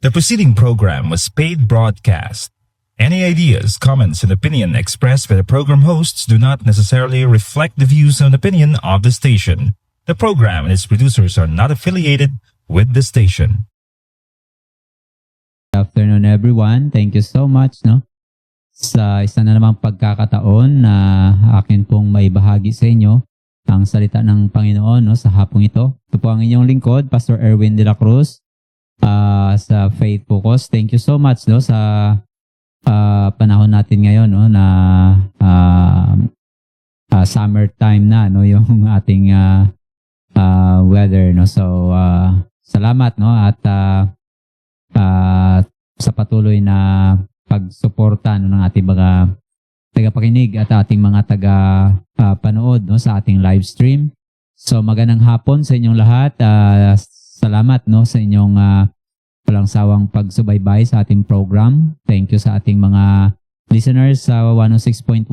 The preceding program was paid broadcast. Any ideas, comments, and opinion expressed by the program hosts do not necessarily reflect the views and opinion of the station. The program and its producers are not affiliated with the station. Good afternoon everyone. Thank you so much sa isa na namang pagkakataon na akin pong may bahagi sa inyo ang salita ng Panginoon sa hapong ito. Ito po ang inyong lingkod, Pastor Erwin de la Cruz sa Faith Focus. Thank you so much sa panahon natin ngayon na summertime na yung ating weather so salamat at sa patuloy na pagsuporta ng ating mga tagapakinig at ating mga taga-panood sa ating live stream. So magandang hapon sa inyong lahat. Salamat sa inyong walang sawang pagsubaybay sa ating program. Thank you sa ating mga listeners sa 106.1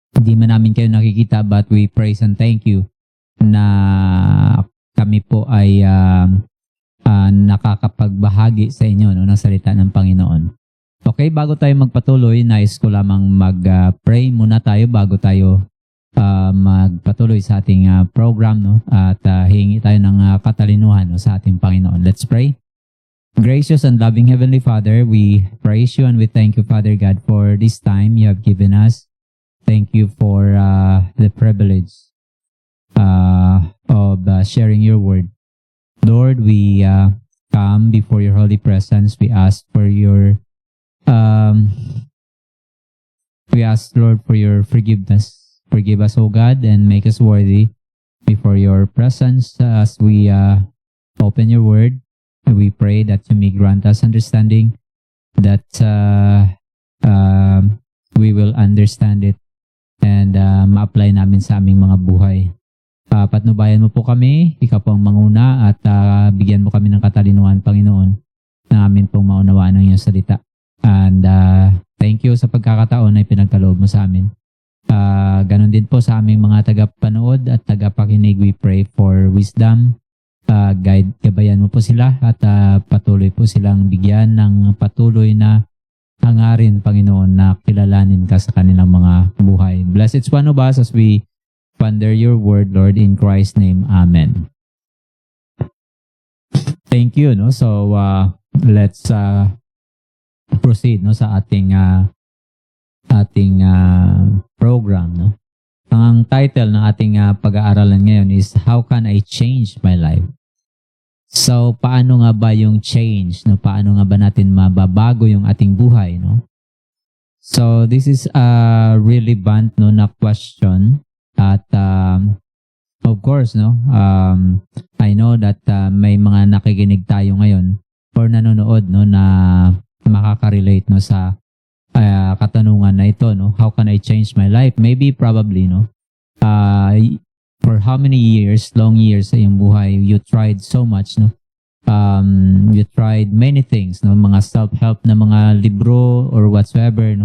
hindi man namin kayo nakikita but we praise and thank you na kami po ay nakakapagbahagi sa inyo ng salita ng Panginoon. Okay, bago tayo magpatuloy, nais ko lamang mag-pray muna tayo bago tayo magpatuloy sa ating program at hingi tayo ng katalinuhan sa ating Panginoon. Let's pray. Gracious and loving Heavenly Father, we praise you and we thank you, Father God, for this time you have given us. Thank you for the privilege of sharing your word. Lord, we come before your holy presence. We ask for your Lord, for your forgiveness. Forgive us, O God, and make us worthy before your presence as we open your word. And we pray that you may grant us understanding, that we will understand it and ma-apply namin sa aming mga buhay. Patnubayan mo po kami, ikaw po ang manguna at bigyan mo kami ng katalinuhan, Panginoon, na amin pong maunawaan ng iyong salita. And thank you sa pagkakataon na ipinagkaloob mo sa amin. Ganon din po sa aming mga tagapanood at tagapakinig. We pray for wisdom. Gabayan mo po sila at patuloy po silang bigyan ng patuloy na hangarin, Panginoon, na kilalanin ka sa kanilang mga buhay. Bless each one of us as we ponder your word, Lord, in Christ's name. Amen. Thank you. So let's proceed sa ating program. Ang title ng ating pag-aaralan ngayon is How Can I Change My Life? So paano nga ba yung change? Paano nga ba natin mababago yung ating buhay? So this is a relevant na question. At of course, I know that may mga nakikinig tayo ngayon or nanonood na makaka-relate sa katanungan na ito. How can I change my life? Maybe, probably, for how many years, long years sa iyong buhay, you tried so much, you tried many things, mga self-help na mga libro or whatsoever,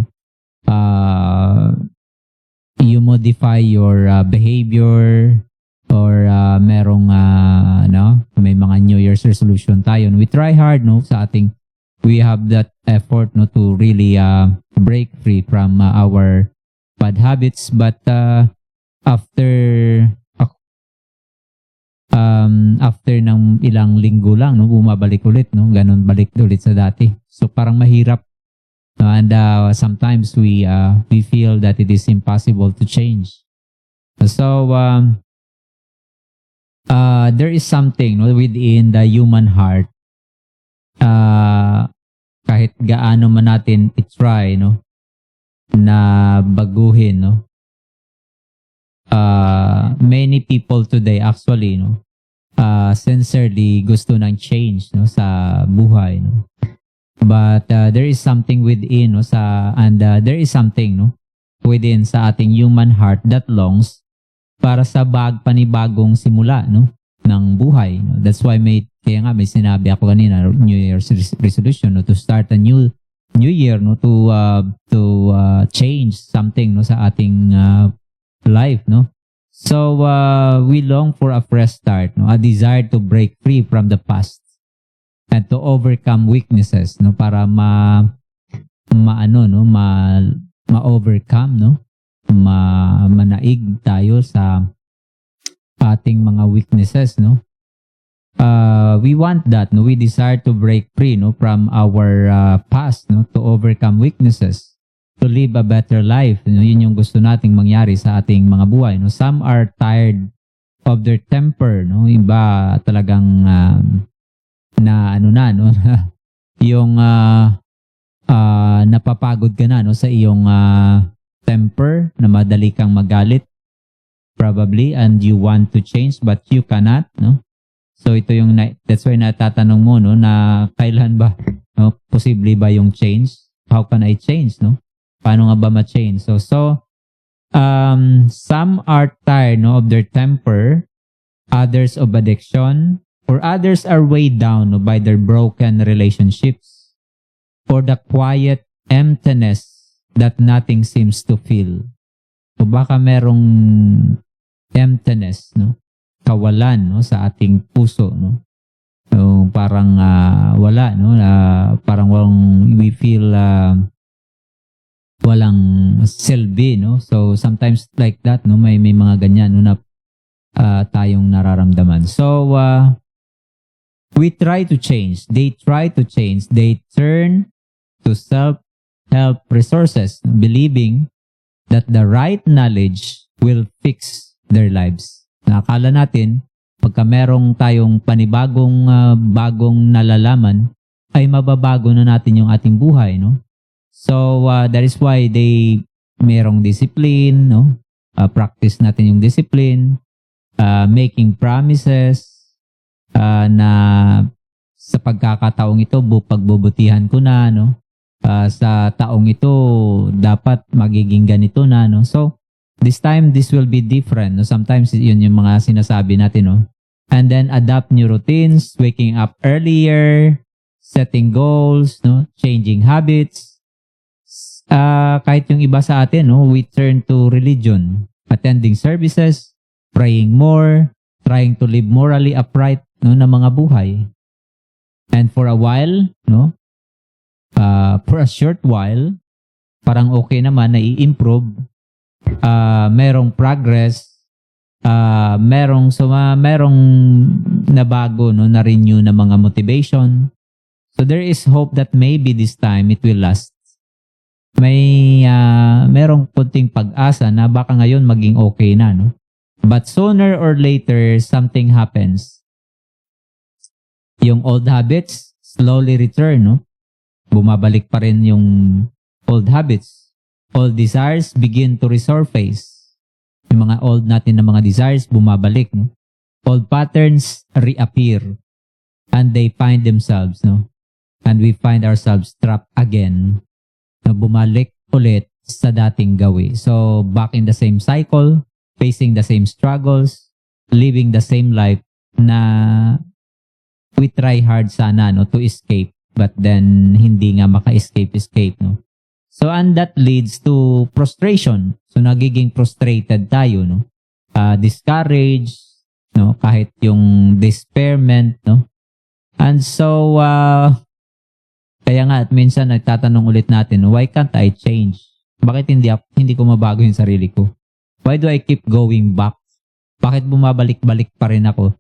you modify your behavior or merong may mga New Year's resolution tayo. We try hard sa ating, we have that effort to really break free from our bad habits, but after ng ilang linggo lang bumabalik ulit, ganun, balik ulit sa dati. So parang mahirap. And sometimes we feel that it is impossible to change. So there is something within the human heart, kahit gaano man natin i-try na baguhin, many people today actually sincerely gusto ng change sa buhay, but there is something within there is something within sa ating human heart that longs para sa panibagong simula ng buhay. That's why may sinabi ako kanina, New Year's resolution to start a new year to change something sa ating life. So we long for a fresh start, a desire to break free from the past and to overcome weaknesses, no, para ma-overcome, no, manaig tayo sa ating mga weaknesses, no. We want that, no, we desire to break free, no, from our past, no, to overcome weaknesses, to live a better life, no. Yun yung gusto nating mangyari sa ating mga buhay, no. Some are tired of their temper, no, iba talagang no, yung napapagod ka na, no, sa iyong temper, na madali kang magalit probably, and you want to change but you cannot, no. So ito yung that's why natatanong mo, no, na kailan ba, no, posible ba yung change? How can I change, no? Paano nga ba ma-change? So some are tired, no, of their temper, others of addiction, or others are weighed down, no, by their broken relationships, or the quiet emptiness that nothing seems to fill. So baka merong emptiness, no, kawalan, no, sa ating puso, no. So parang wala, no, parang we feel walang silbi, no. So sometimes like that, no, may mga ganyan, no, na tayong nararamdaman. So we try to change, they try to change, they turn to self-help resources, believing that the right knowledge will fix their lives. Nakakala natin, pagka merong tayong panibagong bagong nalalaman, ay mababago na natin yung ating buhay, no? So that is why merong discipline, no? Practice natin yung discipline, making promises, na sa pagkakataong ito, pagbubutihan ko na, no? Sa taong ito, dapat magiging ganito na, no? So this time, this will be different. No? Sometimes, yun yung mga sinasabi natin. No? And then, adapt new routines, waking up earlier, setting goals, no? Changing habits. Kahit yung iba sa atin, no? We turn to religion, attending services, praying more, trying to live morally upright, no, na mga buhay. And for a while, no? For a short while, parang okay naman, na-i-improve, merong progress, merong nabago, no, na-renew na mga motivation. So there is hope that maybe this time it will last. Merong kunting pag-asa na baka ngayon maging okay na, no? But sooner or later, something happens. Yung old habits slowly return, no? Bumabalik pa rin yung old habits. Old desires begin to resurface. Yung mga old natin na mga desires, bumabalik, no? Old patterns reappear. And they find themselves, no? And we find ourselves trapped again. Na bumalik ulit sa dating gawi. So, back in the same cycle, facing the same struggles, living the same life na we try hard sana, no, to escape. But then, hindi nga maka-escape, no? So, and that leads to frustration. So, nagiging frustrated tayo, no? Discouraged, no? Kahit yung despairment, no? And so, kaya nga, at minsan nagtatanong ulit natin, why can't I change? Bakit hindi ko mabago yung sarili ko? Why do I keep going back? Bakit bumabalik-balik pa rin ako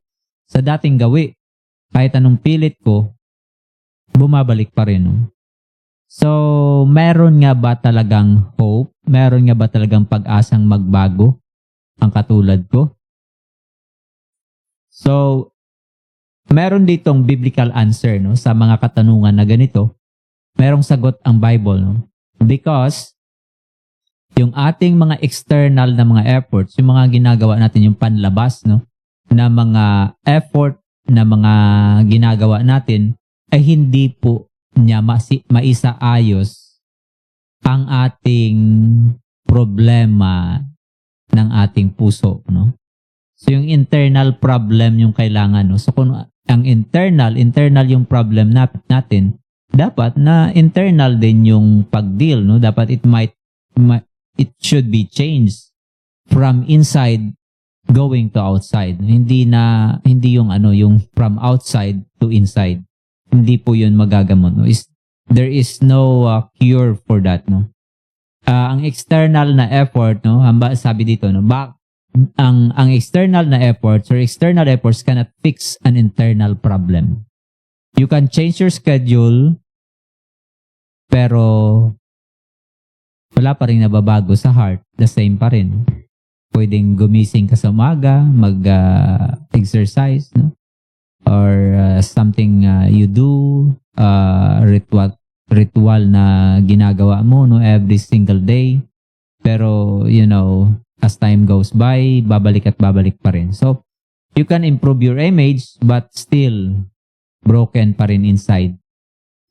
sa dating gawi? Kahit anong pilit ko, bumabalik pa rin, no? So, meron nga ba talagang hope? Meron nga ba talagang pag-asang magbago ang katulad ko? So, meron ditong biblical answer, no, sa mga katanungan na ganito. Merong sagot ang Bible, no? Because yung ating mga external na mga efforts, yung mga ginagawa natin, yung panlabas, no, na mga effort na mga ginagawa natin, ay hindi po niya maisaayos ang ating problema ng ating puso, no? So yung internal problem yung kailangan, no? So kung ang internal yung problem natin, dapat na internal din yung pag-deal, no? Dapat it should be changed from inside going to outside. Hindi yung yung from outside to inside. hindi po yun magagamot. No? There is no cure for that. No? Ang external na effort, no, sabi dito, no, ang external na efforts or external efforts cannot fix an internal problem. You can change your schedule, pero wala pa rin nababago sa heart. The same pa rin. Pwedeng gumising ka sa umaga, mag-exercise, no? Or something you do, ritual na ginagawa mo, no, every single day. Pero, as time goes by, babalik at babalik pa rin. So, you can improve your image, but still broken pa rin inside.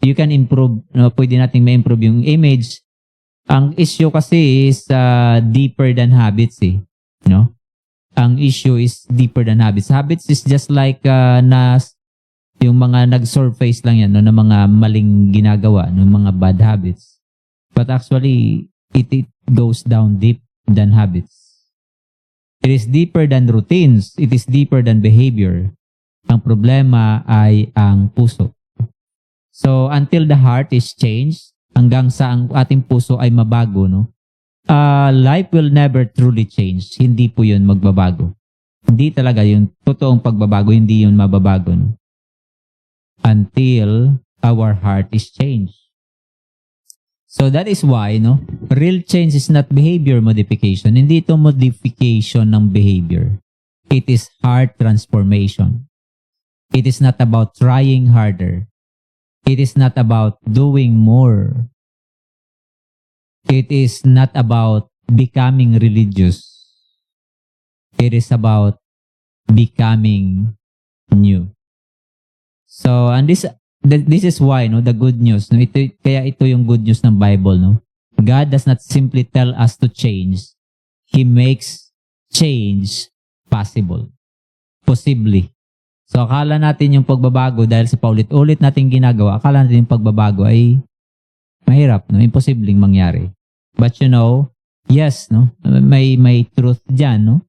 You can improve, pwede nating ma-improve yung image. Ang issue kasi is deeper than habits eh. Ang issue is deeper than habits. Habits is just like yung mga nag-surface lang yan, no, ng mga maling ginagawa, ng mga bad habits. But actually, it goes down deep than habits. It is deeper than routines. It is deeper than behavior. Ang problema ay ang puso. So, until the heart is changed, hanggang sa ang ating puso ay mabago, no? Life will never truly change. Hindi po yun magbabago. Hindi talaga yung totoong pagbabago, hindi yun mababago, no? Until our heart is changed. So that is why, no, real change is not behavior modification. Hindi ito modification ng behavior. It is heart transformation. It is not about trying harder. It is not about doing more. It is not about becoming religious. It is about becoming new. So, and this is why, no, the good news, no, kaya ito yung good news ng Bible, no. God does not simply tell us to change. He makes change possible. Possibly. So, akala natin yung pagbabago dahil sa paulit-ulit nating ginagawa, akala natin yung pagbabago ay mahirap, no, imposibleng mangyari. But yes, no, may truth diyan, no.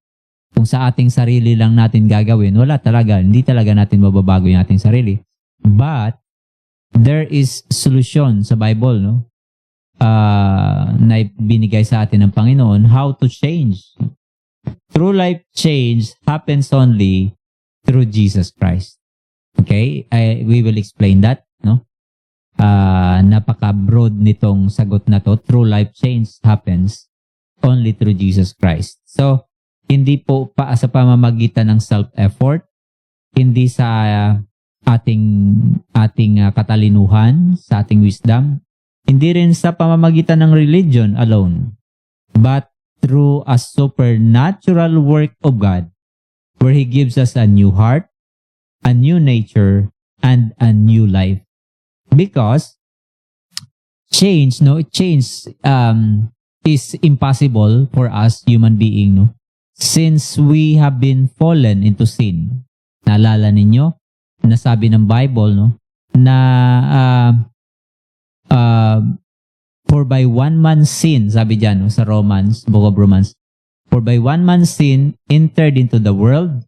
Kung sa ating sarili lang natin gagawin, wala talaga, hindi talaga natin mababago yung ating sarili. But there is solution sa Bible, no? Na binigay sa atin ng Panginoon, how to change. True life change happens only through Jesus Christ. Okay? We will explain that, no? Napaka-broad nitong sagot na to. True life change happens only through Jesus Christ. So, hindi po sa pamamagitan ng self-effort, hindi sa ating katalinuhan, sa ating wisdom, hindi rin sa pamamagitan ng religion alone, but through a supernatural work of God where He gives us a new heart, a new nature, and a new life. Because change is impossible for us human being, no? Since we have been fallen into sin. Naalala ninyo? Nasabi ng Bible, no? Na for by one man's sin, sabi dyan, no, sa Book of Romans, for by one man's sin entered into the world,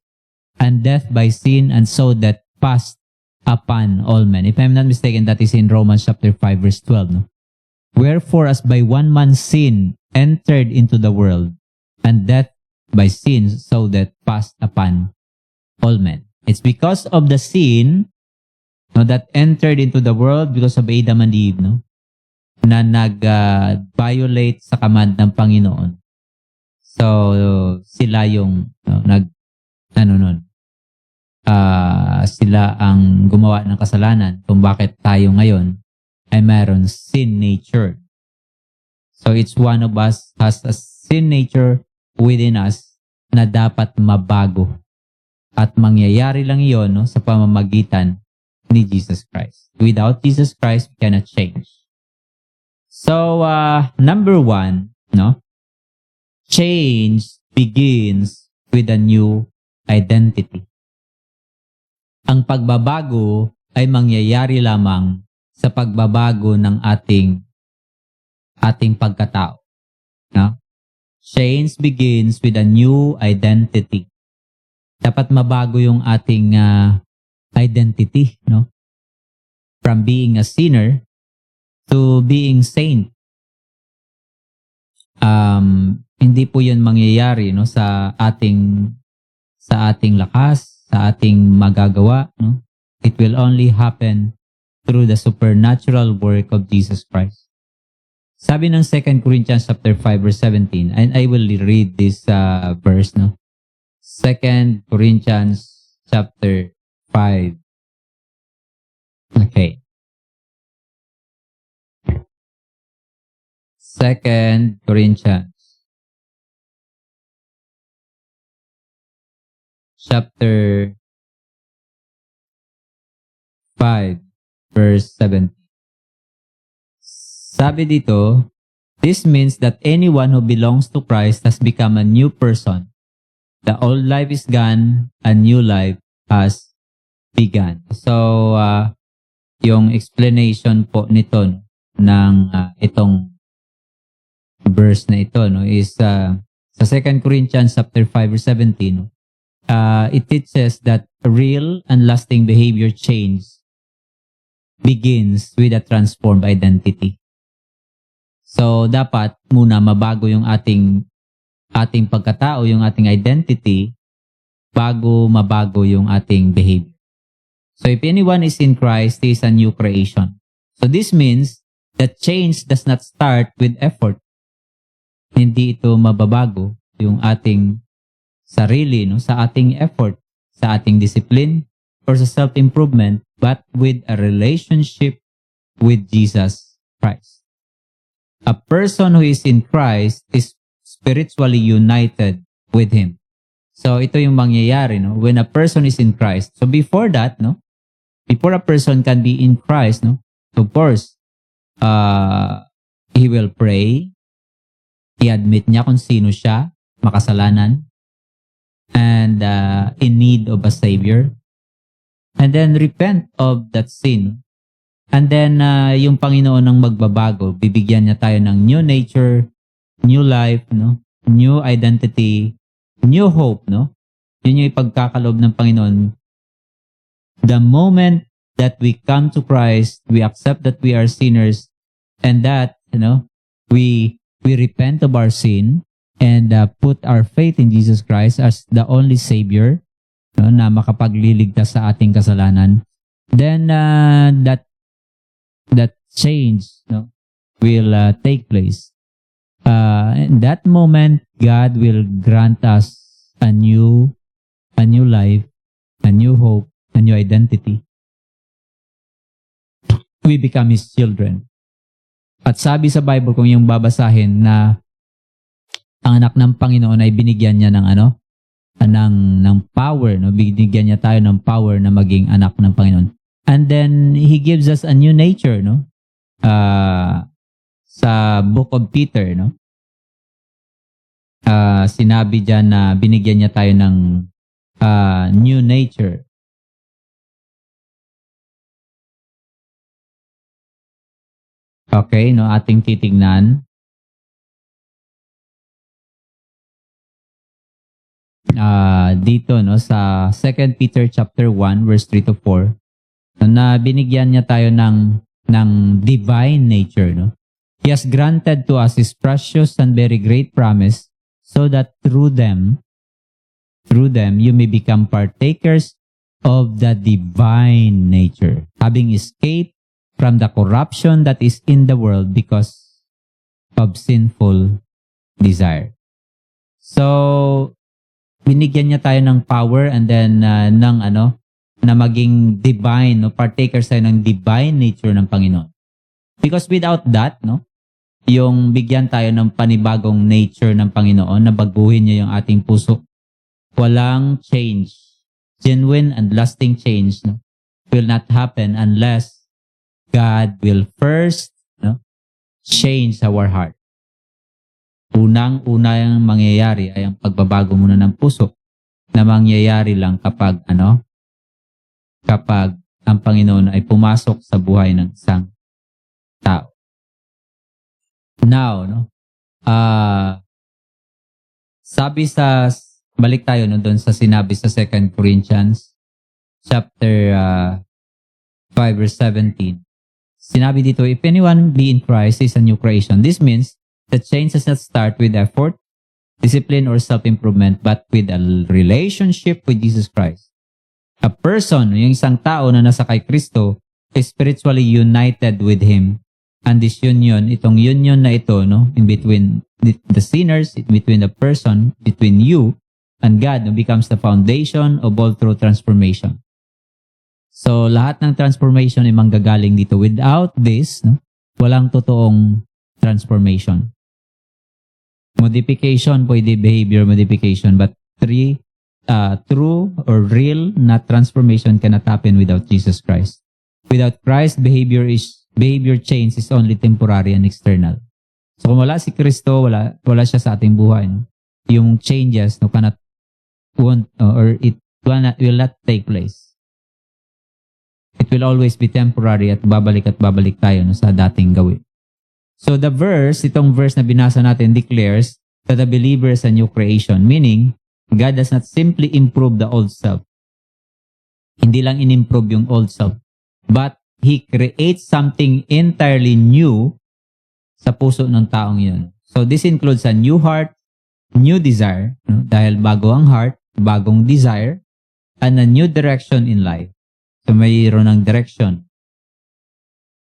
and death by sin, and so that passed upon all men. If I'm not mistaken, that is in Romans chapter 5 verse 12. No? Wherefore, as by one man's sin entered into the world, and death by sin, so that passed upon all men. It's because of the sin, no, that entered into the world because of Adam and Eve, no, na nag-violate sa command ng Panginoon. So, sila yung sila ang gumawa ng kasalanan kung bakit tayo ngayon ay mayroon sin nature. So, it's one of us has a sin nature within us na dapat mabago. At mangyayari lang iyon, no, sa pamamagitan ni Jesus Christ. Without Jesus Christ, we cannot change. So, number 1, no, change begins with a new identity. Ang pagbabago ay mangyayari lamang sa pagbabago ng ating pagkatao. No? Change begins with a new identity. Dapat mabago yung ating identity, no? being a sinner to being saint. Hindi po 'yun mangyayari no sa ating lakas, sa ating magagawa, no? It will only happen through the supernatural work of Jesus Christ. Sabi ng 2 Corinthians chapter 5 verse 17, and I will read this verse, no? 2 Corinthians chapter 5. Okay. 2 Corinthians chapter 5 verse 7. Sabi dito, this means that anyone who belongs to Christ has become a new person. The old life is gone, a new life has begun. So, yung explanation po nito no, ng itong verse na ito no, is sa 2 Corinthians chapter 5 verse 17, it teaches that real and lasting behavior change begins with a transformed identity. So, dapat muna mabago yung ating pagkatao, yung ating identity, bago mabago yung ating behavior. So, if anyone is in Christ, he is a new creation. So, this means that change does not start with effort. Hindi ito mababago yung ating sarili, no, sa ating effort, sa ating discipline, or sa self-improvement, but with a relationship with Jesus Christ. A person who is in Christ is spiritually united with Him. So ito yung mangyayari, no? When a person is in Christ. So before that, no? Before a person can be in Christ, no? Of course, he will pray. I-admit niya kung sino siya, makasalanan, and in need of a Savior. And then repent of that sin. And then, yung Panginoon ang magbabago. Bibigyan niya tayo ng new nature, new life, no? New identity, new hope, no? Yun yung ipagkakalob ng Panginoon. The moment that we come to Christ, we accept that we are sinners, and that, you know, we repent of our sin, and put our faith in Jesus Christ as the only Savior, no, na makapagliligtas sa ating kasalanan, then that change, no, will take place. In that moment, God will grant us a new life, a new hope, a new identity. We become His children. At sabi sa Bible, kung yung babasahin, na ang anak ng Panginoon ay binigyan niya ng ng power, no? Binigyan niya tayo ng power na maging anak ng Panginoon. And then He gives us a new nature, no? Sa Book of Peter, no? Sinabi diyan na binigyan niya tayo ng new nature. Okay, no, ating titignan. Dito, no, sa 2 Peter chapter 1 verse 3 to 4, na binigyan niya tayo ng divine nature, no. He has granted to us His precious and very great promise, so that through them you may become partakers of the divine nature, having escaped from the corruption that is in the world because of sinful desire. So, binigyan niya tayo ng power, and then na maging divine, no, partakers tayo ng divine nature ng Panginoon. Because without that, no, yung bigyan tayo ng panibagong nature ng Panginoon, na baguhin niya yung ating puso, walang change, genuine and lasting change, no, will not happen unless God will first, no, change our heart. Unang-una yung mangyayari ay ang pagbabago muna ng puso, na mangyayari lang kapag ang Panginoon ay pumasok sa buhay ng isang tao. Now, no, balik tayo, no, doon sa sinabi sa 2 Corinthians chapter 5 verse 17. sinabi dito, if anyone be in Christ, is a new creation. This means the change does not start with effort, discipline, or self-improvement, but with a relationship with Jesus Christ. A person, yung isang tao na nasa kay Kristo, is spiritually united with Him. And this union, itong union na ito, no, in between the sinners, in between the person, between you and God, no, becomes the foundation of all true transformation. So, lahat ng transformation ay manggagaling dito. Without this, no, walang totoong transformation. Modification, pwede behavior modification, but true or real na transformation cannot happen without Jesus Christ. Without Christ, behavior change is only temporary and external. So kung wala si Kristo, wala siya sa ating buhay. No? Yung changes no will not take place. It will always be temporary at babalik tayo no, sa dating gawin. So itong verse na binasa natin declares that the believer is a new creation, meaning God does not simply improve the old self. Hindi lang in-improve yung old self, but He creates something entirely new sa puso ng taong yun. So this includes a new heart, new desire, no? Dahil bago ang heart, bagong desire, and a new direction in life. So mayroon ng direction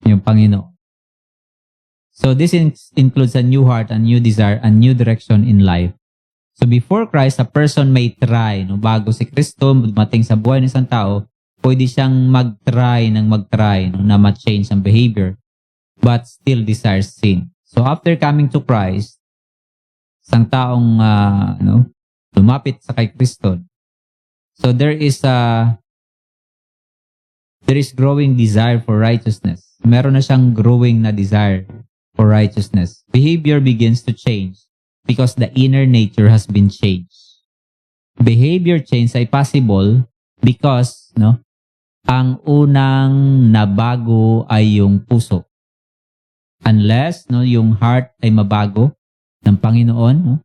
yung Panginoon. So this includes a new heart, a new desire, a new direction in life. So before Christ, a person may try, no? Bago si Kristo dumating sa buhay ng isang tao, pwede siyang mag-try no, na ma-change ang behavior, but still desires sin. So after coming to Christ, isang taong lumapit sa kay Kristo. So there is growing desire for righteousness. Meron na siyang growing na desire for righteousness. Behavior begins to change because the inner nature has been changed. Behavior change ay possible because ang unang nabago ay yung puso. Unless yung heart ay mabago ng Panginoon,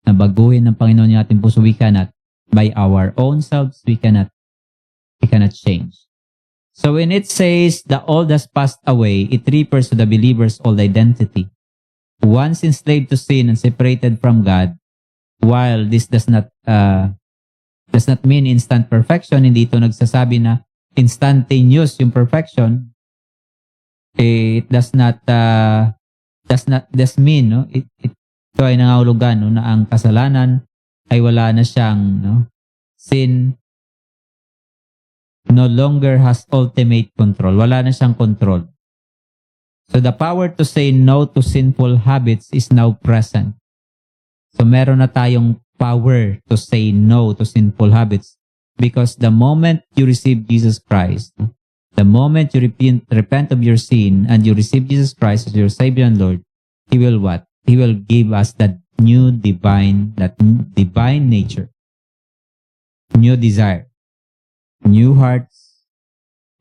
nabaguhin ng Panginoon yung ating puso, we cannot. By our own selves, we cannot change. So when it says the old has passed away, it refers to the believer's old identity. Once enslaved to sin and separated from God, while this does not mean instant perfection, hindi ito nagsasabi na instantaneous yung perfection. It does mean ito ay nangahulugan na ang kasalanan ay wala na siyang sin no longer has ultimate control. Wala na siyang control. So the power to say no to sinful habits is now present. So meron na tayong power to say no to sinful habits because the moment you receive Jesus Christ, the moment you repent of your sin and you receive Jesus Christ as your Savior and Lord, He will what? He will give us that divine nature, new desire, new hearts,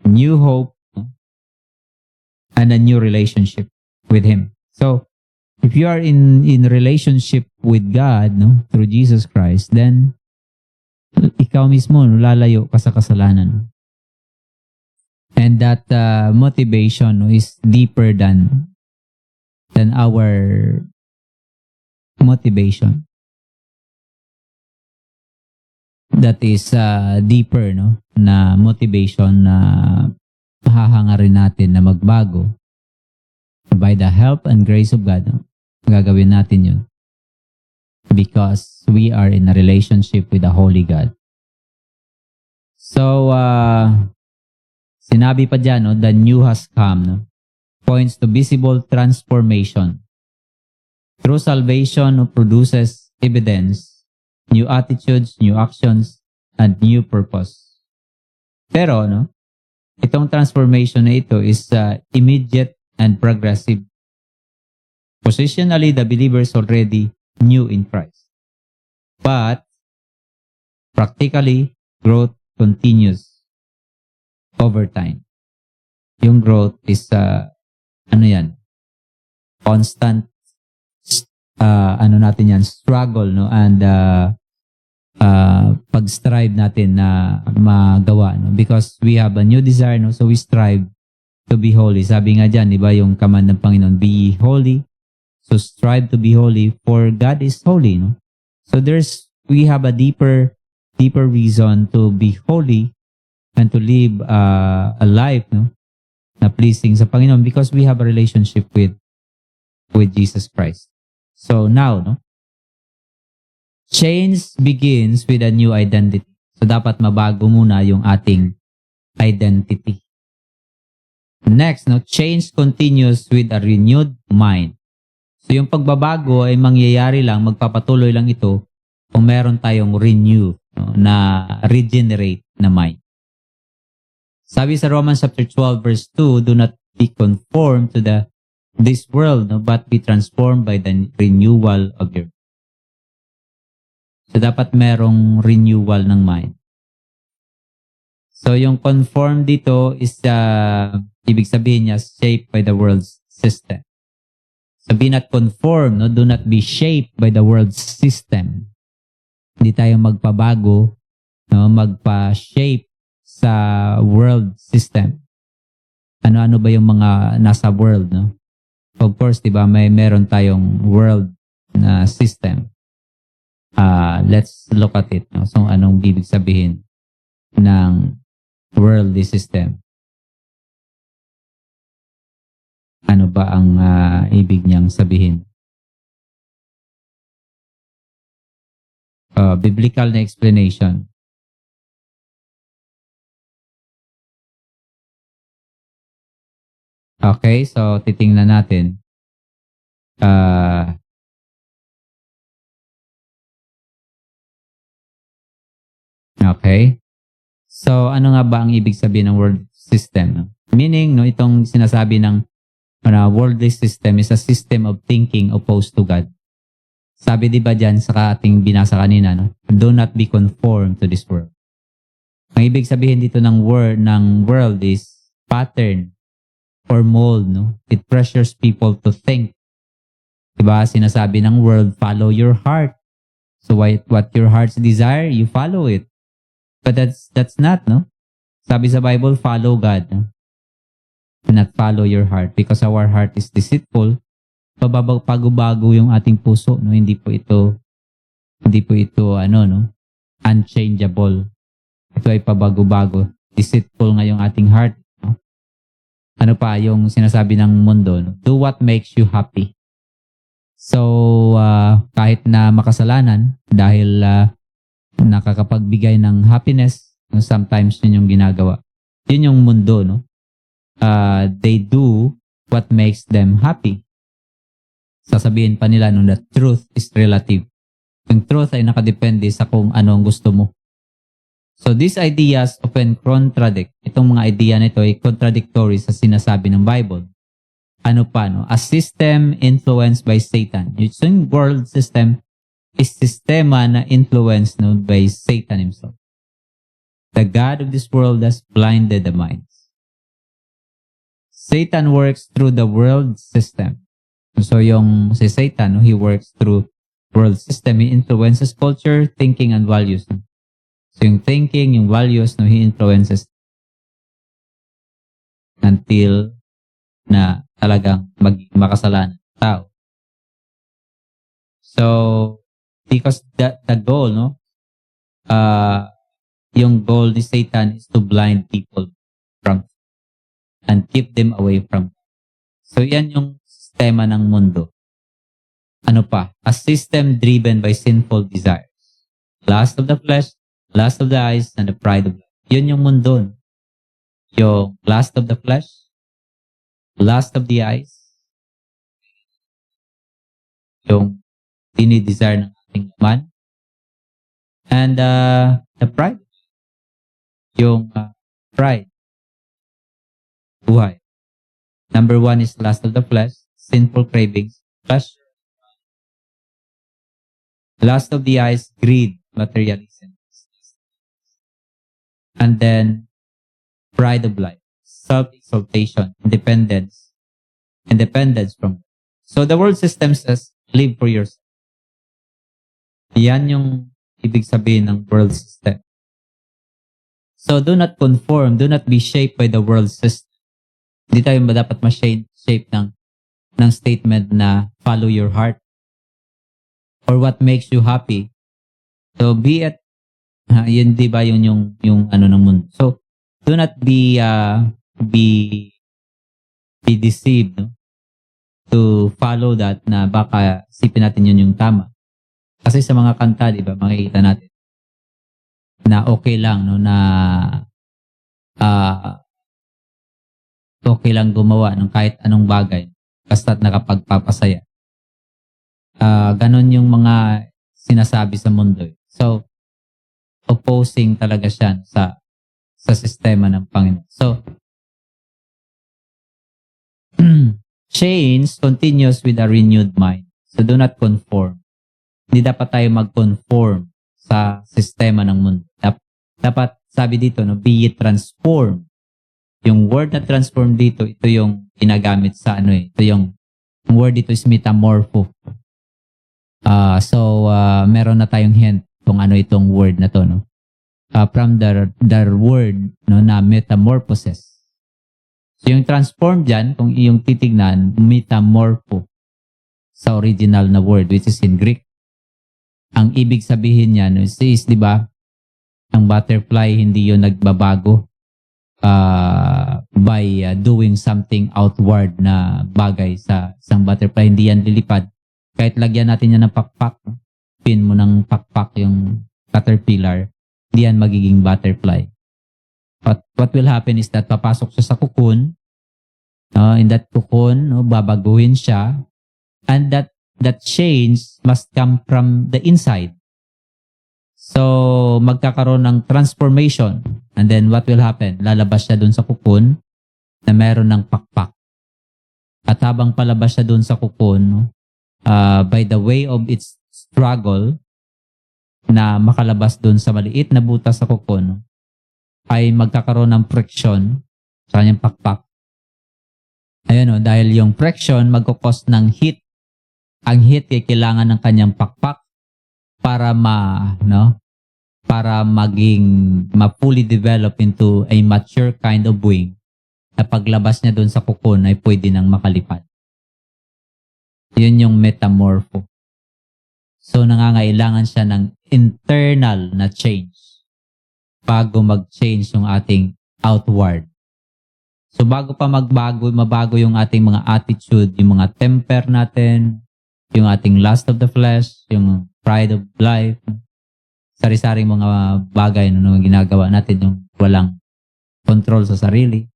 new hope, and a new relationship with Him. So, if you are in relationship with God, through Jesus Christ, then ikaw mismo lalayo ka sa kasalanan. And that motivation is deeper than our motivation. That is deeper na motivation na hahangarin natin na magbago. By the help and grace of God, gagawin natin yun. Because we are in a relationship with the Holy God. So, sinabi pa dyan, the new has come, points to visible transformation. True salvation produces evidence, new attitudes, new actions, and new purpose. Pero, itong transformation na ito is immediate and progressive. Positionally, the believer is already new in Christ. But, practically, growth continues over time. Yung growth is, constant, struggle, and pag-strive natin na magawa, because we have a new desire, so we strive to be holy. Sabi nga dyan, di ba, yung command ng Panginoon, be holy. So strive to be holy, for God is holy. No? So we have a deeper reason to be holy and to live a life, no, na pleasing sa Panginoon, because we have a relationship with Jesus Christ. So now, no, change begins with a new identity. So dapat mabago muna yung ating identity. Next, no, change continues with a renewed mind. So yung pagbabago ay mangyayari lang, magpapatuloy lang ito kung meron tayong renew, no, na regenerate na mind. Sabi sa Romans chapter 12 verse 2, do not be conformed to this world, no, but be transformed by the renewal of your mind. So dapat merong renewal ng mind. So yung conform dito is ibig sabihin niya shaped by the world's system. So be not conformed, no? Do not be shaped by the world's system. Hindi tayo magpabago, no? Magpa-shape sa world system. Ano-ano ba yung mga nasa world, no? Of course, di ba, meron tayong world na system. Let's look at it, no? So anong ibig sabihin ng worldly system? Ano ba ang ibig niyang sabihin? Biblical na explanation. Okay, so titingnan natin. Okay. So ano nga ba ang ibig sabihin ng world system? Meaning, no, itong sinasabi ng worldly system is a system of thinking opposed to God. Sabi di ba dyan sa ating binasa kanina, no? Do not be conformed to this world. Ang ibig sabihin dito ng world is pattern or mold, no? It pressures people to think. Diba? Sinasabi ng world, follow your heart. So what your heart's desire, you follow it. But that's not, no? Sabi sa Bible, follow God. No? Not follow your heart, because our heart is deceitful. Pabago-bago yung ating puso, no? Hindi po ito unchangeable. Ito ay pabago-bago. Deceitful nga yung ating heart, no? Ano pa yung sinasabi ng mundo, no? Do what makes you happy. So kahit na makasalanan, dahil nakakapagbigay ng happiness, no? Sometimes yun yung ginagawa. Yun yung mundo, no? They do what makes them happy. Sasabihin pa nila, no, that truth is relative. Yung truth ay nakadepende sa kung ano ang gusto mo. So these ideas often contradict. Itong mga idea nito ay contradictory sa sinasabi ng Bible. Ano pa, no? A system influenced by Satan. Yung world system is sistema na influenced, no, by Satan himself. The God of this world has blinded the minds. Satan works through the world system. So yung si Satan, no, he works through world system. He influences culture, thinking, and values. So yung thinking, yung values, no, he influences until na talagang makasalanan ng tao. So because the goal, no, yung goal ni Satan is to blind people from and keep them away from. So yan yung sistema ng mundo. Ano pa? A system driven by sinful desires. Lust of the flesh, lust of the eyes, and the pride of life. Yun yung mundo. Yung lust of the flesh, lust of the eyes, yung dinidesire ng ating man, and the pride. Yung pride. Buhay. Number 1 is lust of the flesh, sinful cravings, pleasure. Lust of the eyes, greed, materialism. And then, pride of life, self-exaltation, independence from. So the world system says, live for yourself. Yan yung ibig sabihin ng world system. So do not conform, do not be shaped by the world system. Hindi tayo dapat ma-shape ng statement na follow your heart or what makes you happy. So be it, yun di ba yung ano ng mundo. So do not be deceived, no? To follow that na baka isipin natin yun yung tama. Kasi sa mga kanta, di ba, makikita natin na okay lang, no, na okay lang gumawa ng kahit anong bagay basta't nakapagpapasaya. Ganon yung mga sinasabi sa mundo. So, opposing talaga siya sa sistema ng Panginoon. So, change continues with a renewed mind. So, do not conform. Hindi dapat tayo mag-conform sa sistema ng mundo. Dapat, sabi dito, no, be ye transformed. Yung word na transform dito, ito yung ginagamit sa ito yung word dito is metamorpho. So, meron na tayong hint kung ano itong word na to, no? From the word, no, na metamorphosis. So, yung transform dyan, kung iyong titignan, metamorpho sa original na word, which is in Greek. Ang ibig sabihin niyan is, di ba, ang butterfly, hindi yun nagbabago by doing something outward na bagay sa isang butterfly. Hindi yan lilipad. Kahit lagyan natin yan ng pakpak, pin mo ng pakpak yung caterpillar, hindi yan magiging butterfly. But what will happen is that papasok siya sa cocoon. In that cocoon, babaguhin siya. And that change must come from the inside. So, magkakaroon ng transformation. And then what will happen? Lalabas siya dun sa cocoon na meron ng pakpak. At habang palabas siya dun sa cocoon, by the way of its struggle na makalabas dun sa maliit na butas sa cocoon, ay magkakaroon ng friction sa kanyang pakpak. Ayun, dahil yung friction magkukos ng heat. Ang heat ay kailangan ng kanyang pakpak para para maging ma-fully develop into a mature kind of wing na paglabas niya doon sa cocoon ay pwede nang makalipad. Yun yung metamorpho. So, nangangailangan siya ng internal na change bago mag-change yung ating outward. So, bago pa mabago yung ating mga attitude, yung mga temper natin, yung ating lust of the flesh, yung pride of life, sari-saring mga bagay na ginagawa natin yung walang control sa sarili.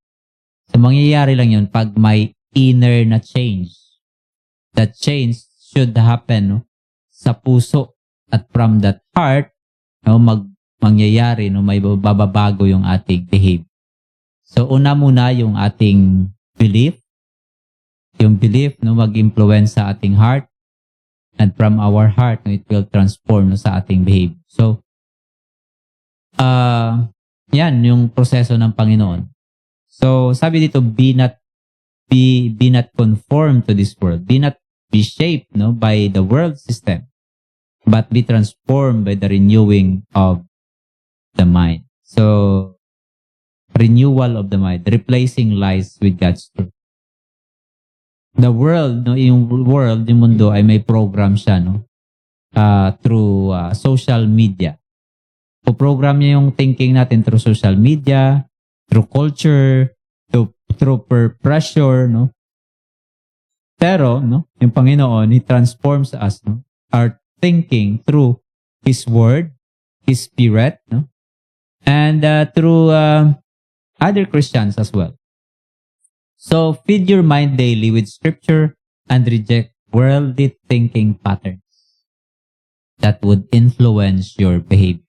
So, mangyayari lang yun pag may inner na change. That change should happen sa puso at from that heart, mangyayari, may bababago yung ating behavior. So, una muna yung ating belief. Yung belief, mag-influence sa ating heart. And from our heart, it will transform sa ating behavior. So, yan yung proseso ng Panginoon. So, sabi dito, be not conformed to this world. Be not be shaped by the world system, but be transformed by the renewing of the mind. So, renewal of the mind, replacing lies with God's truth. The world, yung mundo ay may program siya, through social media. Po-program niya yung thinking natin through social media, through culture, through pressure, Pero, yung Panginoon, He transforms us, our thinking through His Word, His Spirit, and through other Christians as well. So, feed your mind daily with Scripture and reject worldly thinking patterns that would influence your behavior.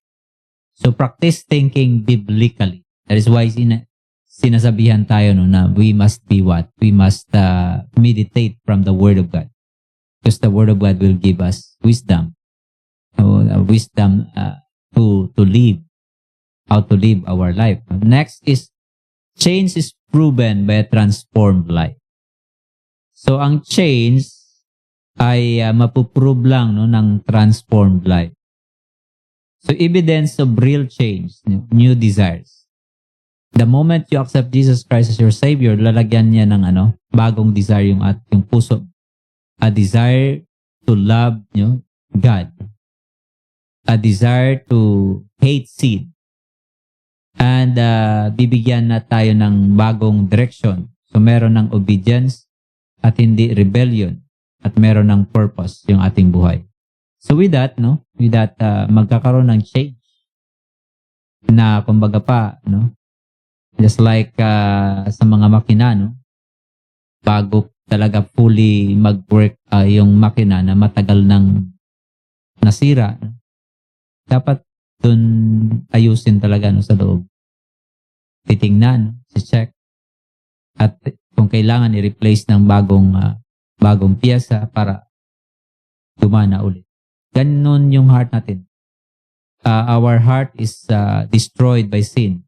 So, practice thinking biblically. That is why sinasabihan tayo na we must be what? We must meditate from the Word of God. Because the Word of God will give us wisdom. Wisdom to live. How to live our life. Next is, change is proven by a transformed life. So, ang change ay mapuprove lang ng transformed life. So, evidence of real change, new desires. The moment you accept Jesus Christ as your Savior, lalagyan niya ng bagong desire yung puso. A desire to love God. A desire to hate sin. And bibigyan na tayo ng bagong direction. So meron ng obedience at hindi rebellion. At meron ng purpose yung ating buhay. So with that, magkakaroon ng change. Na kumbaga pa, just like sa mga makina, bago talaga fully mag-work yung makina na matagal nang nasira, dapat dun ayusin talaga sa loob. Titingnan, si-check. At kung kailangan i-replace ng bagong piyesa para gumana ulit. Ganun yung heart natin. Our heart is destroyed by sin.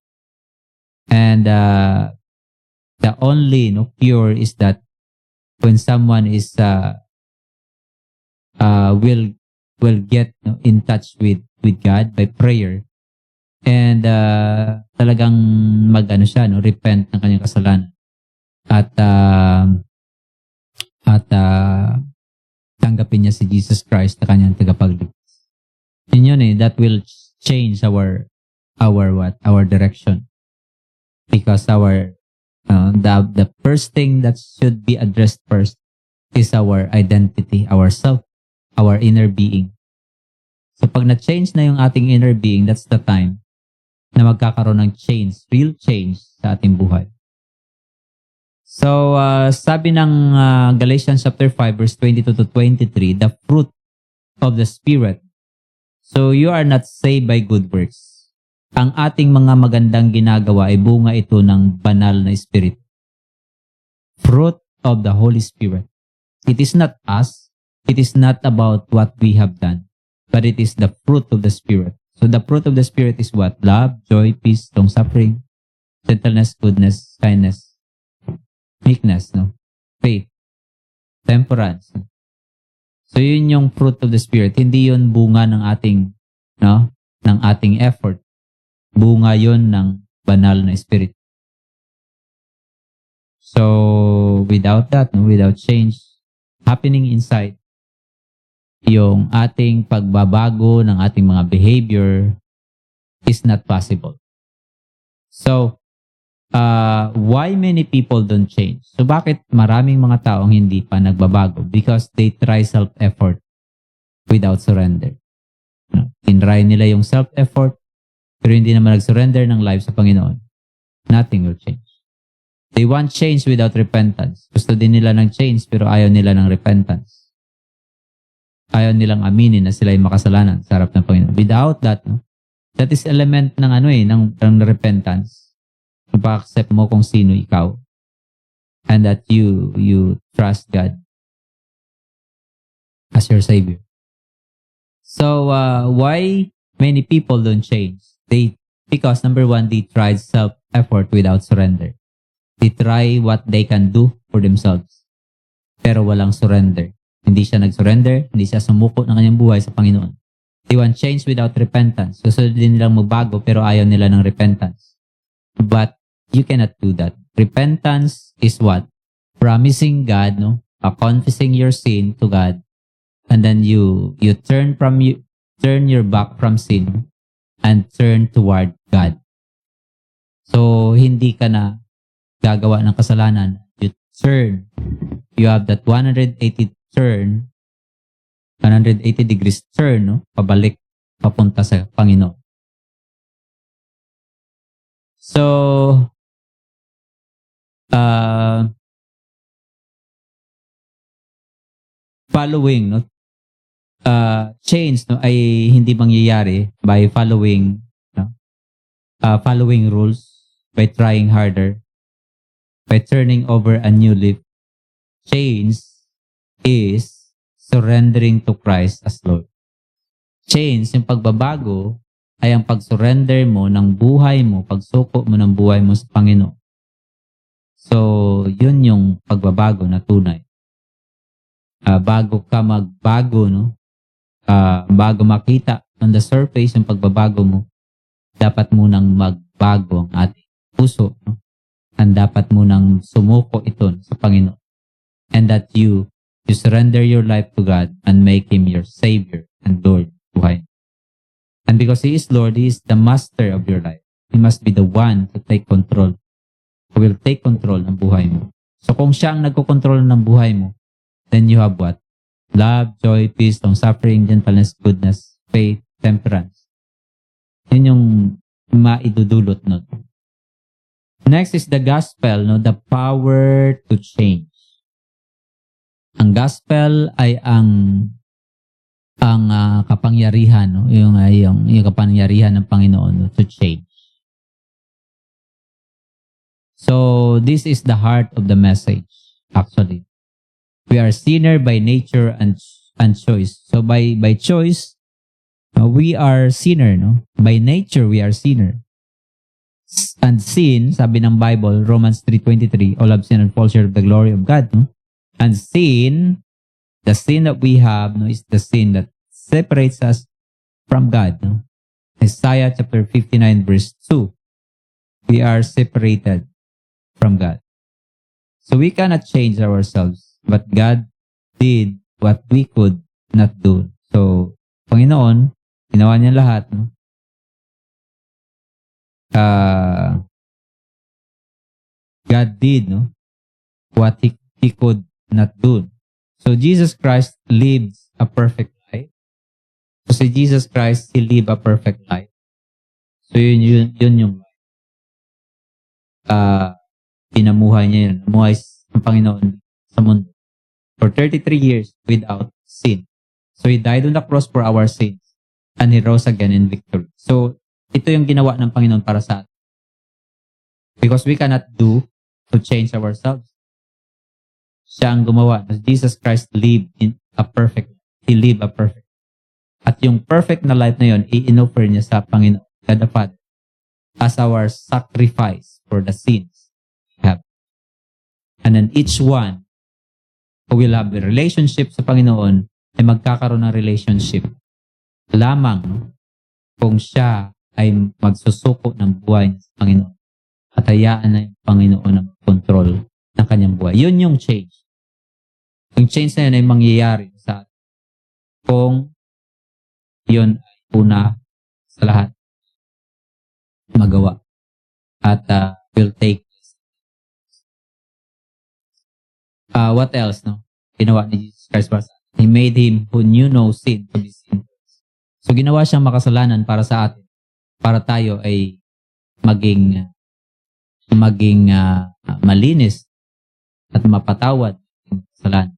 And the only cure is that when someone is will get in touch with God by prayer and talagang repent ng kanyang kasalanan at tanggapin niya si Jesus Christ na kanyang tagapagligtas. Yun that will change our direction. Because the first thing that should be addressed first is our identity, our self, our inner being. So pag na-change na yung ating inner being, that's the time na magkakaroon ng change, real change sa ating buhay. So sabi ng Galatians chapter 5 verse 22 to 23, the fruit of the Spirit. So you are not saved by good works. Ang ating mga magandang ginagawa ay bunga ito ng banal na Espiritu. Fruit of the Holy Spirit. It is not us. It is not about what we have done. But it is the fruit of the Spirit. So the fruit of the Spirit is what? Love, joy, peace, long-suffering, gentleness, goodness, kindness, meekness, faith, temperance. So yun yung fruit of the Spirit. Hindi yun bunga ng ating effort. Bunga yun ng banal na Spirit. So, without that, without change happening inside, yung ating pagbabago ng ating mga behavior is not possible. So, why many people don't change? So, bakit maraming mga taong hindi pa nagbabago? Because they try self-effort without surrender. Tinry nila yung self-effort pero hindi naman nag-surrender ng life sa Panginoon. Nothing will change. They want change without repentance. Gusto din nila ng change pero ayaw nila ng repentance. Ayaw nilang aminin na sila ay makasalanan sa harap ng Panginoon. Without that, that is element ng ng repentance. Pag-accept mo kung sino ikaw. And that you trust God as your Savior. So, why many people don't change? Because number one, they tried self-effort without surrender. They try what they can do for themselves. Pero walang surrender. Hindi siya nag-surrender, hindi siya sumuko ng kanyang buhay sa Panginoon. They want change without repentance. Gusto din nilang magbago pero ayaw nila ng repentance. But you cannot do that. Repentance is what? Promising God, confessing your sin to God, and then you turn your back from sin and turn toward God. So, hindi ka na gagawa ng kasalanan. You turn. You have that 180 degrees turn, pabalik, papunta sa Panginoon. So, following, change ay hindi mangyayari by following rules, by trying harder, by turning over a new leaf. Change is surrendering to Christ as Lord. Change, yung pagbabago, ay ang pag-surrender mo ng buhay mo, pagsuko mo ng buhay mo sa Panginoon. So, yun yung pagbabago na tunay. Bago ka magbago, bago makita on the surface yung pagbabago mo, dapat munang magbago ang ating puso, no? And dapat mo nang sumuko ito sa Panginoon. And that you surrender your life to God and make Him your Savior and Lord. Buhay. And because He is Lord, He is the master of your life. He must be the one to take control. Who will take control ng buhay mo. So kung siya ang nagkokontrol ng buhay mo, then you have what? Love, joy, peace, long-suffering, gentleness, goodness, faith, temperance. Yun yung maidudulot nun. Next is the gospel, no? The power to change. Ang gospel ay ang kapangyarihan, no? Yung kapangyarihan ng Panginoon, no? To change. So this is the heart of the message, actually. We are sinner by nature and choice. So by choice, we are sinner, no? By nature, we are sinner. And sin, sabi ng Bible, Romans 3:23, all have sinned and fall short of the glory of God. No? And sin, the sin that we have, no, is the sin that separates us from God. No? Isaiah chapter 59 verse 2, we are separated from God. So we cannot change ourselves, but God did what we could not do. So, Panginoon, ginawa niya lahat. No? God did, no, what he could not do. So Jesus Christ lives a perfect life. So si Jesus Christ, He lived a perfect life. So yun yung pinamuhay niya yun. Namuhay ang Panginoon sa mundo for 33 years without sin. So He died on the cross for our sins and He rose again in victory. So ito yung ginawa ng Panginoon para sa atin. Because we cannot do to change ourselves. Siya ang gumawa. Jesus Christ lived in a perfect life. He lived a perfect life. At yung perfect na life na yun, i-inoffer niya sa Panginoon, God the Father, as our sacrifice for the sins we have. And then each one who will have a relationship sa Panginoon ay magkakaroon ng relationship lamang kung siya ay magsusuko ng buhay sa Panginoon at hayaan na yung Panginoon na mag-control ng kanyang buhay. Yun yung change. Yung change na yun ay mangyayari sa atin kung yun ay una sa lahat magawa at will take place. What else, no? Ginawa ni Jesus Christ para sa atin. He made Him who knew no sin to be sin. So ginawa siyang makasalanan para sa atin. Para tayo ay maging malinis at mapatawad ng kasalanan.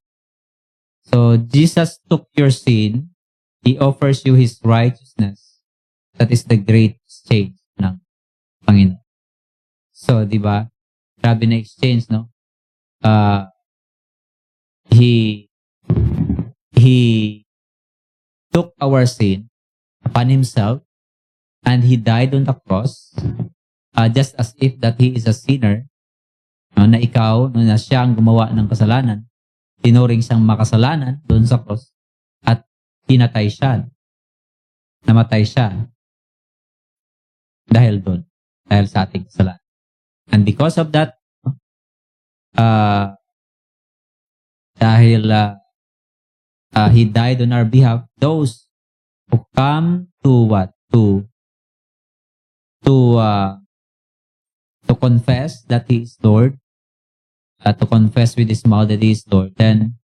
So Jesus took your sin. He offers you His righteousness. That is the great exchange ng Panginoon. So, di ba? Grabe na exchange, no? He took our sin upon Himself and He died on the cross just as if that He is a sinner, no, na ikaw, no, na siya ang gumawa ng kasalanan, tinuring siyang makasalanan doon sa cross at hinatay siya. Namatay siya dahil doon, dahil sa ating kasalanan. And because of that, dahil He died on our behalf, those who come to what? To confess that He is Lord, to confess with his mouth that He is Lord, then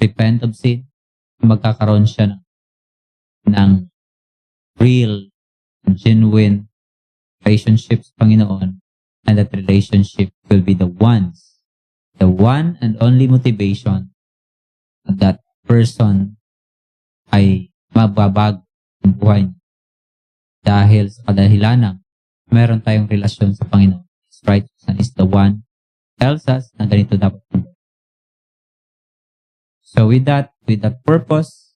repent of sin, magkakaroon siya ng real, genuine relationship sa Panginoon, and that relationship will be the one and only motivation that person ay mababago ang buhay niya. Dahil sa kadahilan ng meron tayong relasyon sa Panginoon. His righteousness is the one tells us na ganito dapat. So with that purpose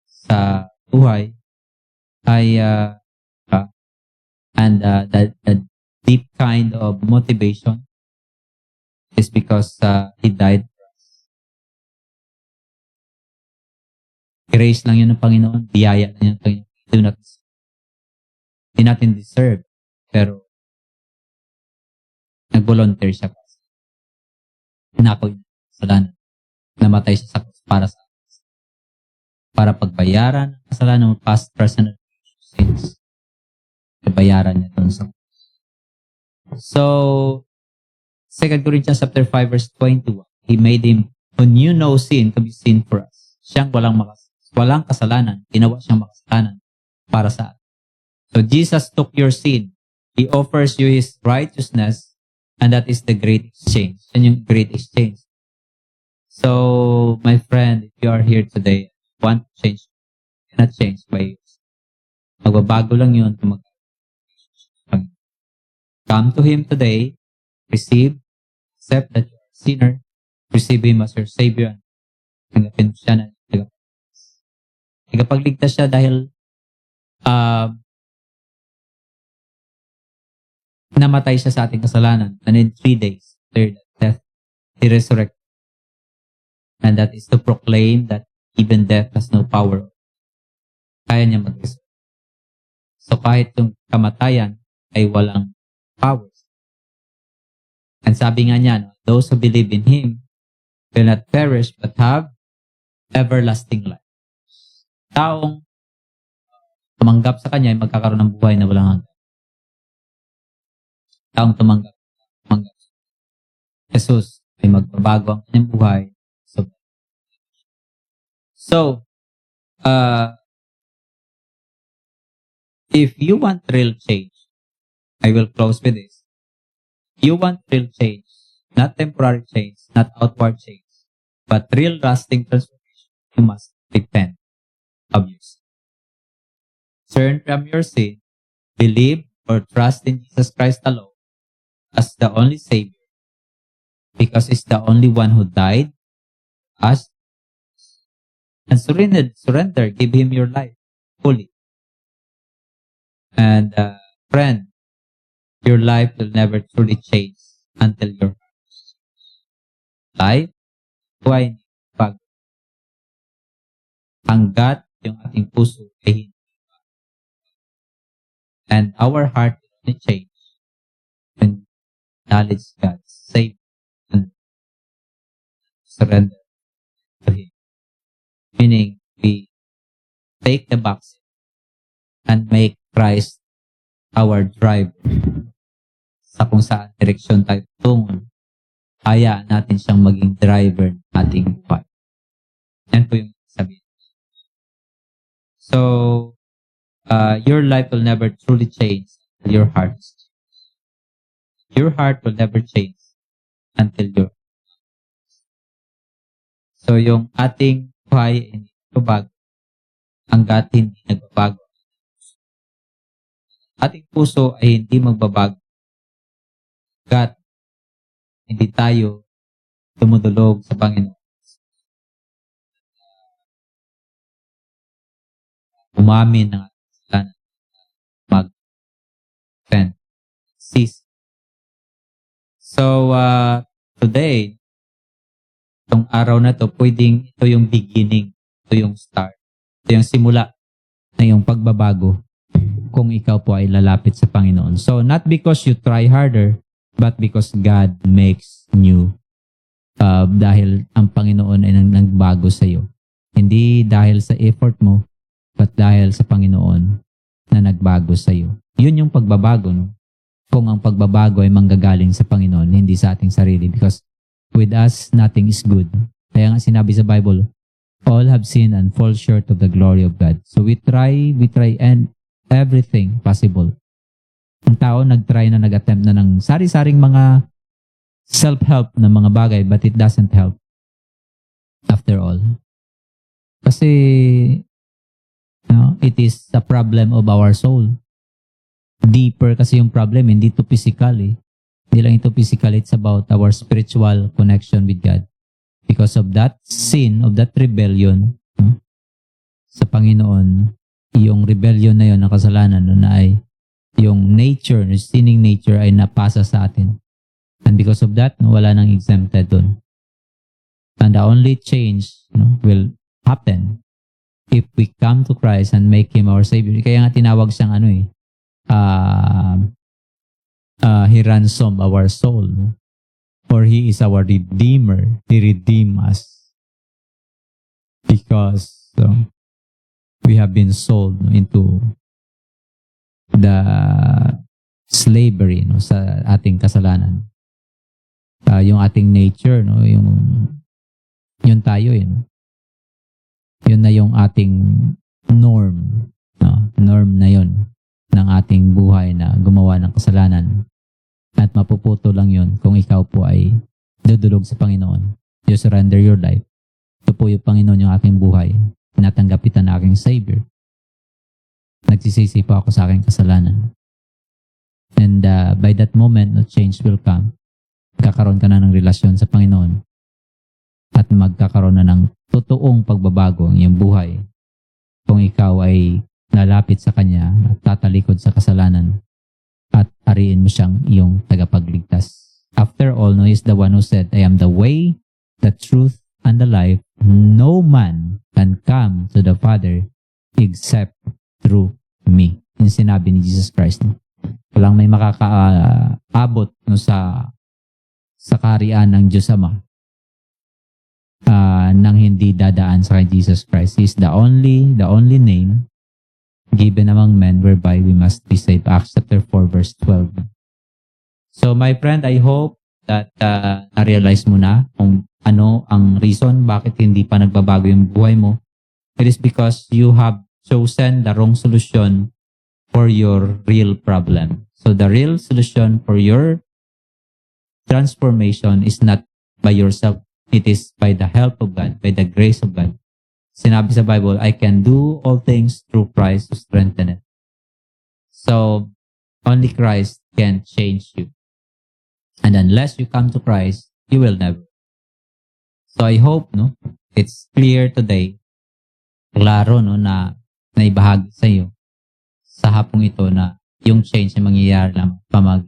sa buhay ay the deep kind of motivation is because He died for us. Grace lang yun ng Panginoon, biyaya lang yun ng Panginoon. Hindi natin deserve, pero Nag-volunteer siya. Inako yung kasalanan. Namatay siya sa krus para pagbayaran ng kasalanan ng past, present, and future sins. Pagbayaran niya doon sa krus. So, 2 Corinthians chapter 5 verse 21, He made Him who knew no sin to be sin for us. Siyang walang kasalanan, ginawa siyang makasalanan para sa atin. So, Jesus took your sin. He offers you His righteousness, and that is the great exchange. Yan yung great exchange. So, my friend, if you are here today, want to change, cannot change by yourself. Magbabago lang yun kung come to Him today, receive, accept that you are a sinner, receive Him as your Savior, and tanggapin mo siya na tagapagligtas siya dahil namatay siya sa ating kasalanan, and in 3 days, after death, He resurrected. And that is to proclaim that even death has no power. Kaya niya mag-resurrect. So kahit yung kamatayan ay walang powers. And sabi nga niya, those who believe in Him will not perish but have everlasting life. Taong tumanggap sa Kanya ay magkakaroon ng buhay na walang hanggan. Taong tumanggap. Jesus ay magbabago ang kanyang buhay. So, if you want real change, I will close with this. You want real change, not temporary change, not outward change, but real lasting transformation, you must repent of your sin. Turn from your sin, believe or trust in Jesus Christ alone as the only Savior, because He's the only one who died as and surrender, give Him your life fully. And friend, your life will never truly change until your heart is changed. Life, buhay niya, bago. Hanggat yung ating puso ay hindi bago. And our heart will only change when knowledge God, save and surrender to Him. Meaning, we take the box and make Christ our driver sa kung saan direksyon tayo tungon. Hayaan natin siyang maging driver ng ating buhay. Yan po yung sabihin. So, your life will never truly change until your heart is changed. Your heart will never change until your So, yung ating buhay ay hindi nagbabago hanggat hindi nagbabago. Ating puso ay hindi magbabago hanggat hindi tayo dumudulog sa Panginoon. Umamin ng ating kasalanan. Mag-repent. Cease. So, today, itong araw na to, pwedeng ito yung beginning, ito yung start, ito yung simula na yung pagbabago kung ikaw po ay lalapit sa Panginoon. So, not because you try harder, but because God makes new. Dahil ang Panginoon ay nagbago sa iyo. Hindi dahil sa effort mo, but dahil sa Panginoon na nagbago sa iyo. Yun yung pagbabago, no? Kung ang pagbabago ay manggagaling sa Panginoon, hindi sa ating sarili. Because with us, nothing is good. Kaya nga sinabi sa Bible, all have sinned and fall short of the glory of God. So we try and everything possible. Ang tao nag-try na nag-attempt na ng sari-saring mga self-help na mga bagay, but it doesn't help after all. Kasi it is a problem of our soul. Deeper kasi yung problem, hindi to physical eh. Hindi lang ito physical, it's about our spiritual connection with God. Because of that sin, of that rebellion sa Panginoon, yung rebellion na yun, na kasalanan, na ay yung nature, yung sinning nature ay napasa sa atin. And because of that, wala nang exempted dun. And the only change will happen if we come to Christ and make Him our Savior. Kaya nga tinawag siyang He ransomed our soul. For He is our Redeemer. He redeemed us. Because we have been sold into the slavery sa ating kasalanan. Yung ating nature, yun tayo, yun na yung ating norm. Norm na yun ng ating buhay na gumawa ng kasalanan. At mapuputo lang yun kung ikaw po ay dudulog sa Panginoon. You surrender your life. Ito po yung Panginoon yung aking buhay. Natanggap kita na aking Savior. Nagsisisi po ako sa aking kasalanan. And by that moment, change will come. Kakaroon ka na ng relasyon sa Panginoon. At magkakaroon na ng totoong pagbabago ang iyong buhay. Kung ikaw ay lalapit sa Kanya at tatalikod sa kasalanan at ariin mo siyang iyong tagapagligtas. After all, He is the one who said, I am the way, the truth, and the life. No man can come to the Father except through me. Yung sinabi ni Jesus Christ. Walang may makakaabot sa kaharian ng Diyos Ama nang hindi dadaan sa kay Jesus Christ. He is the only name given among men whereby we must be saved. Acts chapter 4 verse 12. So my friend, I hope that na-realize mo na kung ano ang reason bakit hindi pa nagbabago yung buhay mo. It is because you have chosen the wrong solution for your real problem. So the real solution for your transformation is not by yourself. It is by the help of God, by the grace of God. Sinabi sa Bible, I can do all things through Christ who strengtheneth. So, only Christ can change you. And unless you come to Christ, you will never. So I hope, it's clear today, klaro, na naibahagi sa iyo sa hapong ito na yung change na mangyayari lang pamag.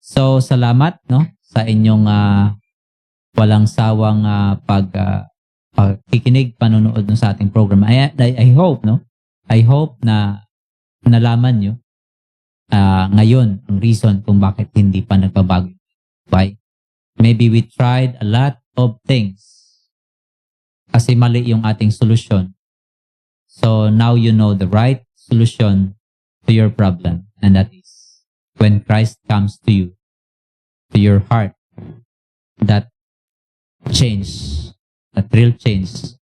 So, salamat, sa inyong walang sawang pagkikinig, panonood sa ating program. I hope, I hope na nalaman nyo ngayon ang reason kung bakit hindi pa nagbabago. Why? Maybe we tried a lot of things kasi mali yung ating solution. So now you know the right solution to your problem, and that is when Christ comes to you, to your heart, that real change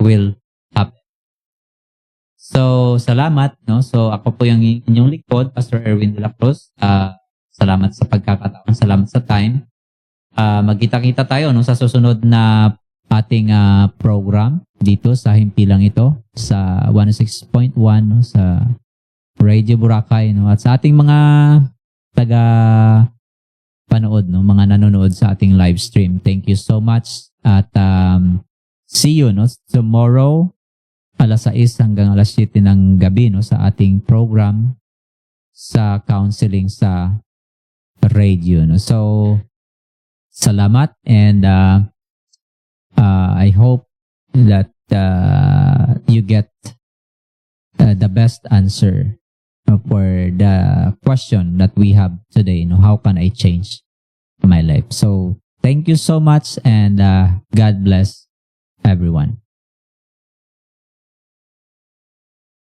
will happen. So, salamat, So, ako po yung inyong likod, Pastor Erwin de la Cruz. Salamat sa pagkakataon, salamat sa time. Magkita-kita tayo, sa susunod na ating program dito sa himpilang ito, sa 106.1, sa Radio Boracay, At sa ating mga panood, mga nanonood sa ating live stream. Thank you so much at see you tomorrow alas 6 hanggang alas 7 ng gabi sa ating program sa counseling sa radio. So salamat, and I hope that you get the best answer for the question that we have today. How can I change my life? So thank you so much, and God bless everyone.